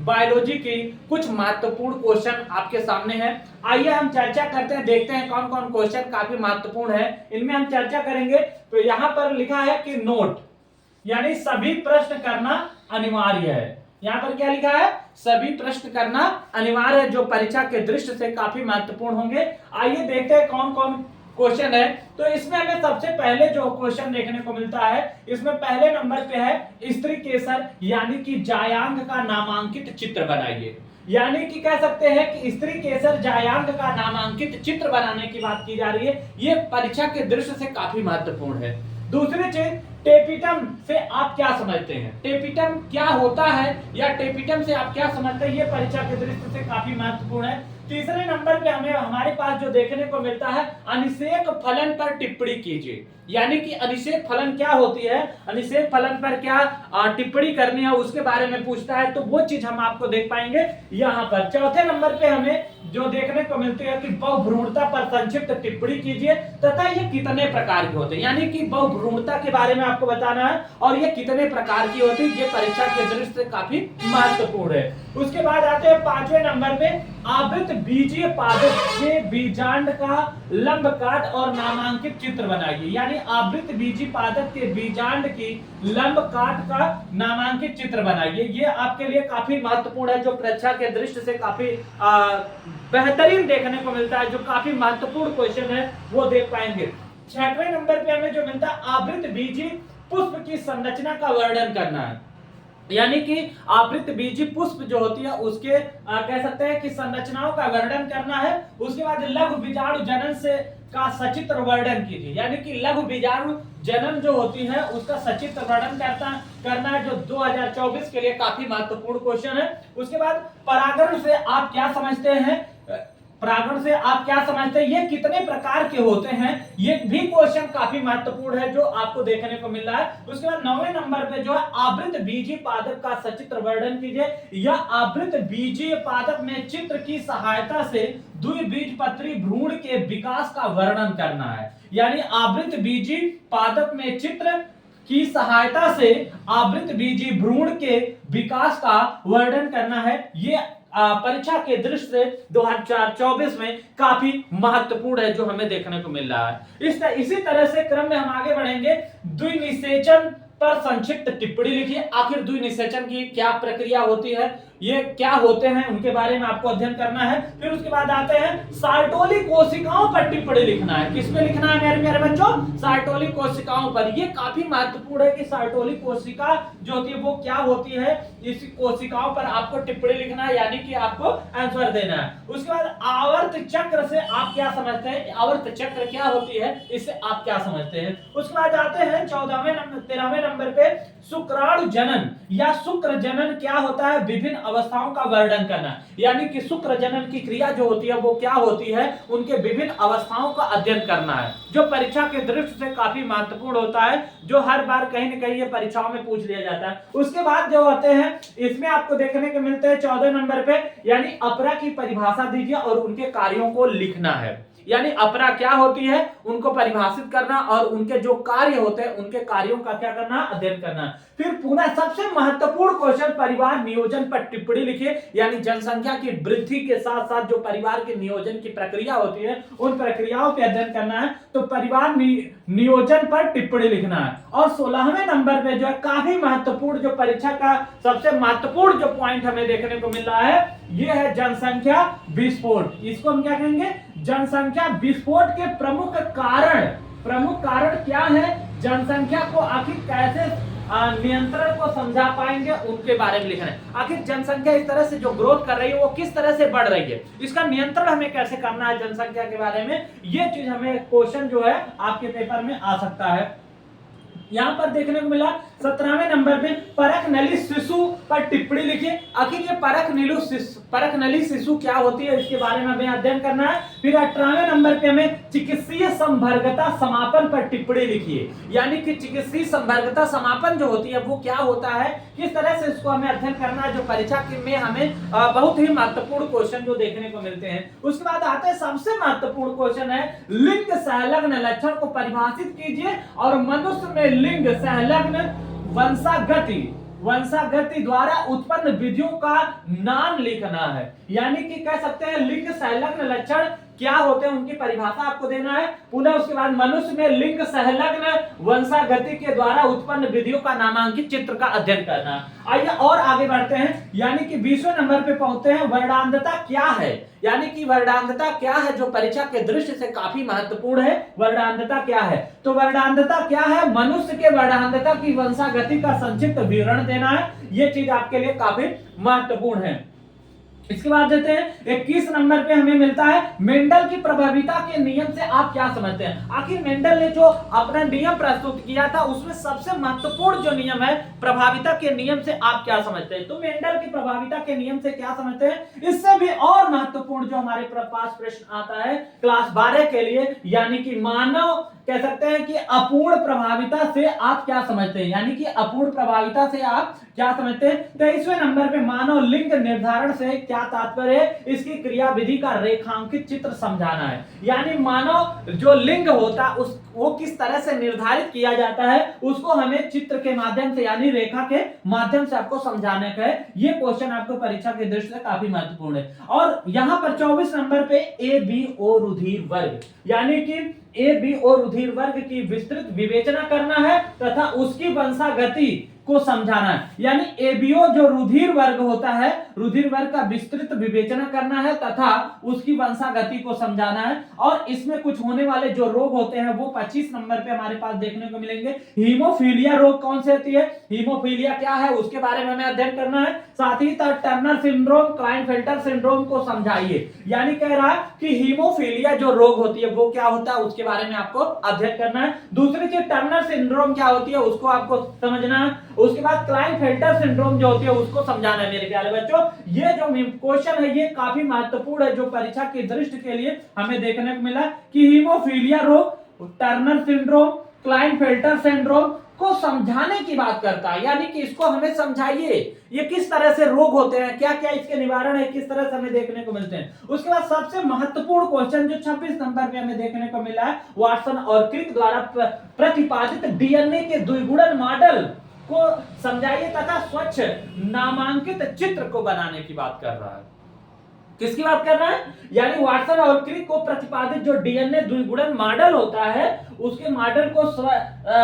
Biology की कुछ महत्वपूर्ण क्वेश्चन आपके सामने है। आइए हम चर्चा करते हैं, देखते हैं कौन कौन क्वेश्चन काफी महत्वपूर्ण है, इनमें हम चर्चा करेंगे। तो यहाँ पर लिखा है कि नोट, यानी सभी प्रश्न करना अनिवार्य है। यहाँ पर क्या लिखा है? सभी प्रश्न करना अनिवार्य है, जो परीक्षा के दृष्टि से काफी महत्वपूर्ण होंगे। आइए देखते हैं कौन कौन क्वेश्चन है। तो इसमें हमें सबसे पहले जो क्वेश्चन देखने को मिलता है, इसमें पहले नंबर पे है स्त्री केसर यानी कि जायांग का नामांकित चित्र बनाइए। यानी कि कह सकते हैं कि स्त्री केसर जायांग का नामांकित चित्र बनाने की बात की जा रही है। ये परीक्षा के दृष्टि से काफी महत्वपूर्ण है। दूसरी चीज, टेपिटम से आप क्या समझते हैं? टेपिटम क्या होता है या टेपिटम से आप क्या समझते हैं? ये परीक्षा के दृष्टि से काफी महत्वपूर्ण है। तीसरे नंबर पे हमें हमारे पास जो देखने को मिलता है, अनिषेक फलन पर टिप्पणी कीजिए। यानी कि अनिषेक फलन क्या होती है, अनिषेक फलन पर क्या टिप्पणी करनी है, उसके बारे में पूछता है। तो वो चीज हम आपको देख पाएंगे यहाँ पर। चौथे नंबर पे हमें जो देखने को मिलती है कि बहुभ्रूणता पर संक्षिप्त टिप्पणी कीजिए तथा ये कितने प्रकार के होते हैं। यानी कि बहुभ्रूणता के बारे में आपको बताना है और ये कितने प्रकार की होती है, ये परीक्षा के दृष्टि से काफी महत्वपूर्ण है। उसके बाद आते हैं पांचवें नंबर पे, आवृत बीजीय पादप के बीजांड का लंब काट और नामांकित चित्र बनाइए। यानी आवृत बीजीय पादप के बीजांड की लंब काट का नामांकित चित्र बनाइए। ये आपके लिए काफी महत्वपूर्ण है, जो परीक्षा के दृष्टि से काफी बेहतरीन देखने को मिलता है, जो काफी महत्वपूर्ण क्वेश्चन है, वो देख पाएंगे। छठवें नंबर पे हमें जो मिलता है, आवृत बीजीय पुष्प की संरचना का वर्णन करना है। यानी कि आवृत बीजी पुष्प जो होती है उसके कह सकते हैं कि संरचनाओं का वर्णन करना है। उसके बाद लघु बीजाणु जनन से का सचित्र वर्णन कीजिए। यानी कि लघु बीजाणु जनन जो होती है उसका सचित्र वर्णन करना है, जो 2024 के लिए काफी महत्वपूर्ण क्वेश्चन है। उसके बाद परागण से आप क्या समझते हैं? परागण से आप क्या समझते हैं, ये कितने प्रकार के होते हैं? ये भी क्वेश्चन काफी महत्वपूर्ण है, जो आपको देखने को मिल रहा है। उसके बाद 9वें नंबर पे जो है, आवृत बीजीय पादप का सचित्र वर्णन कीजिए। या आवृत बीजीय पादप में चित्र की सहायता से द्विबीजपत्री भ्रूण के विकास का वर्णन करना है। यानी आवृत बीजीय पादप में चित्र की सहायता से आवृत बीजीय भ्रूण के विकास का वर्णन करना है। ये परीक्षा के दृष्टि से 2024 में काफी महत्वपूर्ण है, जो हमें देखने को मिल रहा है। इसी तरह से क्रम में हम आगे बढ़ेंगे। द्विनिषेचन पर संक्षिप्त टिप्पणी लिखिए। आखिर द्विनिषेचन की क्या प्रक्रिया होती है, ये क्या होते हैं, उनके बारे में आपको अध्ययन करना है। फिर उसके बाद आते हैं, सार्टोली कोशिकाओं पर टिप्पणी लिखना है। किस पे लिखना है मेरे बच्चों? सार्टोली कोशिकाओं पर। ये काफी महत्वपूर्ण है कि सार्टोली कोशिका जो होती है वो क्या होती है, इस कोशिकाओं पर आपको टिप्पणी लिखना है, यानी कि आपको आंसर देना है। उसके बाद आवर्त चक्र से आप क्या समझते हैं? आवर्त चक्र क्या होती है, इससे आप क्या समझते हैं? उसके बाद आते हैं 13वें नंबर पे, शुक्राणु जनन या शुक्र जनन क्या होता है, विभिन्न अवस्थाओं का वर्णन करना। यानी कि शुक्र जनन की क्रिया जो होती है वो क्या होती है, उनके विभिन्न अवस्थाओं का अध्ययन करना है, जो परीक्षा के दृष्टि से काफी महत्वपूर्ण होता है, जो हर बार कहीं न कहीं ये परीक्षाओं में पूछ लिया जाता है। उसके बाद जो होते हैं, इसमें आपको देखने को मिलते हैं 14 नंबर पे, यानी अपरा की परिभाषा दीजिए और उनके कार्यों को लिखना है। यानी अपरा क्या होती है, उनको परिभाषित करना और उनके जो कार्य होते हैं उनके कार्यों का क्या करना, अध्ययन करना। फिर पुनः सबसे महत्वपूर्ण क्वेश्चन, परिवार नियोजन पर टिप्पणी लिखिए। यानी जनसंख्या की वृद्धि के साथ साथ जो परिवार के नियोजन की प्रक्रिया होती है उन प्रक्रियाओं पे अध्ययन करना है। तो परिवार नियोजन पर टिप्पणी लिखना है। और 16वें नंबर पे जो है काफी महत्वपूर्ण, जो परीक्षा का सबसे महत्वपूर्ण जो पॉइंट हमें देखने को मिल रहा है, ये है जनसंख्या विस्फोट। इसको हम क्या कहेंगे? जनसंख्या विस्फोट के प्रमुख कारण क्या है, जनसंख्या को आखिर कैसे नियंत्रण को समझा पाएंगे, उनके बारे में लिखना है। आखिर जनसंख्या इस तरह से जो ग्रोथ कर रही है वो किस तरह से बढ़ रही है, इसका नियंत्रण हमें कैसे करना है जनसंख्या के बारे में, ये चीज हमें क्वेश्चन जो है आपके पेपर में आ सकता है। यहां पर देखने को मिला 17वें नंबर पे, परख नली शिशु पर टिप्पणी लिखिए। आखिर ये परख नली शिशु क्या होती है, इसके बारे में हमें अध्ययन करना है। फिर 18वें नंबर पे हमें चिकित्सीय संभर्गता समापन पर टिप्पणी लिखिए। यानी कि चिकित्सीय संभर्गता समापन जो होती है वो क्या होता है, किस तरह से इसको हमें अध्ययन करना है, जो परीक्षा में हमें बहुत ही महत्वपूर्ण क्वेश्चन जो देखने को मिलते हैं। उसके बाद आते हैं सबसे महत्वपूर्ण क्वेश्चन है, लिंग संलग्न लक्षण को परिभाषित कीजिए और मनुष्य में लिंग संलग्न वंशागति वंशागति द्वारा उत्पन्न विधियों का नाम लिखना है। यानी कि कह सकते हैं लिंग संलग्न लक्षण क्या होते हैं उनकी परिभाषा आपको देना है। पुनः उसके बाद मनुष्य में लिंग संलग्न वंशागति के द्वारा उत्पन्न विधियों का नामांकित चित्र का अध्ययन करना। आइए और आगे बढ़ते हैं, यानी कि 20वें नंबर पे पहुंचते हैं, वर्णांधता क्या है। यानी कि वर्णांधता क्या है जो परीक्षा के दृष्टि से काफी महत्वपूर्ण है। वर्णांधता क्या है, तो वर्णांधता क्या है, मनुष्य के वर्णांधता की वंशागति का संक्षिप्त विवरण देना है। यह चीज आपके लिए काफी महत्वपूर्ण है। इसके बाद देते हैं 21 नंबर पे हमें मिलता है मेंडल की प्रभाविता के नियम से आप क्या समझते हैं। आखिर मेंडल ने जो अपना नियम प्रस्तुत किया था उसमें सबसे महत्वपूर्ण जो नियम है प्रभाविता के नियम से आप क्या समझते हैं। तो मेंडल की प्रभाविता के नियम से क्या समझते हैं, इससे भी और महत्वपूर्ण जो हमारे पास प्रश्न आता है क्लास 12 के लिए, यानी कि मानव कह सकते हैं कि अपूर्ण प्रभाविता से आप क्या समझते हैं। यानी कि अपूर्ण प्रभाविता से आप क्या समझते हैं। 23वें नंबर पे मानव लिंग निर्धारण से क्या तात्पर्य है, इसकी क्रियाविधि का रेखांकित चित्र समझाना है। यानी मानव जो लिंग होता है उस वो किस तरह से निर्धारित किया जाता है उसको हमें चित्र के माध्यम से यानी रेखा के माध्यम से आपको समझाने का है। ये क्वेश्चन आपको परीक्षा की दृष्टि से काफी महत्वपूर्ण है। और यहां पर 24 नंबर पे ए बी ओ रुधिर वर्ग, यानी कि ए बी और रुधिर वर्ग की विस्तृत विवेचना करना है तथा उसकी वंशागति को समझाना है। यानी एबीओ जो रुधिर वर्ग होता है, रुधिर वर्ग का विस्तृत विवेचना करना है तथा उसकी वंशागति को समझाना है। और इसमें कुछ होने वाले जो रोग होते हैं वो 25 नंबर पे हमारे पास देखने को मिलेंगे। हीमोफीलिया रोग कौन से होती है, हीमोफीलिया क्या है उसके बारे में हमें अध्ययन करना है। साथ ही साथ टर्नर सिंड्रोम, क्लाइनफेल्टर सिंड्रोम को समझाइए। यानी कह रहा है कि हीमोफीलिया जो रोग होती है वो क्या होता है उसके बारे में आपको अध्ययन करना है। दूसरी चीज टर्नर सिंड्रोम क्या होती है उसको आपको समझना है। उसके बाद क्लाइनफेल्टर सिंड्रोम जो होती है उसको समझाना है। मेरे प्यारे बच्चों ये जो क्वेश्चन है ये काफी महत्वपूर्ण है जो परीक्षा की दृष्टि के लिए हमें देखने को मिला कि हीमोफीलिया रोग, टर्नर सिंड्रोम, क्लाइनफेल्टर सिंड्रोम को समझाने की बात करता है। यानी कि इसको हमें समझाइए ये किस तरह से रोग होते हैं, क्या क्या इसके निवारण है, किस तरह से हमें देखने को मिलते हैं। उसके बाद सबसे महत्वपूर्ण क्वेश्चन जो 26 नंबर पे हमें देखने को मिला है, वाटसन और क्रिक द्वारा प्रतिपादित डीएनए के द्विगुणन मॉडल को समझाइए तथा स्वच्छ नामांकित चित्र को बनाने की बात कर रहा है। किसकी बात कर रहा है, यानी वाटसन और क्रिक को प्रतिपादित जो डीएनए द्विगुणन मॉडल होता है उसके मॉडल को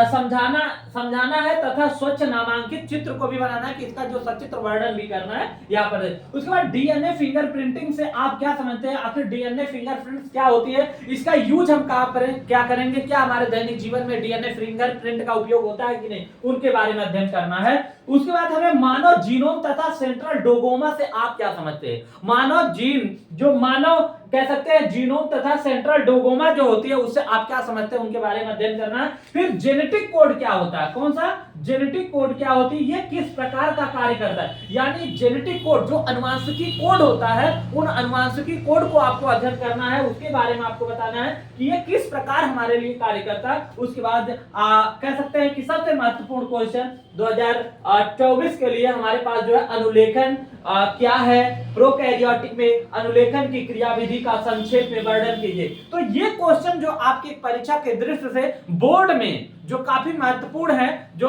समझाना है तथा स्वच्छ नामांकित चित्र को भी बनाना है कि इसका जो सचित्र वर्णन भी करना है यहाँ पर। उसके बाद डीएनए फिंगरप्रिंटिंग से आप क्या समझते हैं, आखिर डीएनए फिंगरप्रिंट क्या होती है, इसका यूज हम क्या करेंगे, क्या हमारे दैनिक जीवन में डीएनए फिंगरप्रिंट का उपयोग होता है कि नहीं, उनके बारे में अध्ययन करना है। उसके बाद हमें मानव जीनोम तथा सेंट्रल डोगोमा से आप क्या समझते हैं। मानव जीन जो मानव कह सकते हैं जीनोम तथा सेंट्रल डोगोमा जो होती है उससे आप क्या समझते हैं उनके बारे में अध्ययन करना है। फिर जेनेटिक कोड क्या होता है, कौन सा जेनेटिक कोड क्या होती है, ये किस प्रकार का कार्य करता है। यानी जेनेटिक कोड जो अनुवांशिकी कोड होता है उन अनुवांशिकी कोड को आपको अध्ययन करना है, उसके बारे में आपको बताना है कि ये किस प्रकार हमारे लिए कार्य करता है। उसके बाद कह सकते हैं कि सबसे महत्वपूर्ण क्वेश्चन 2024 के लिए हमारे पास जो है अनुलेखन क्या है, प्रोकैरियोटिक में अनुलेखन की क्रियाविधि का संक्षेप में वर्णन कीजिए। तो ये क्वेश्चन जो आपकी परीक्षा के दृष्टि से बोर्ड में जो काफी महत्वपूर्ण है, जो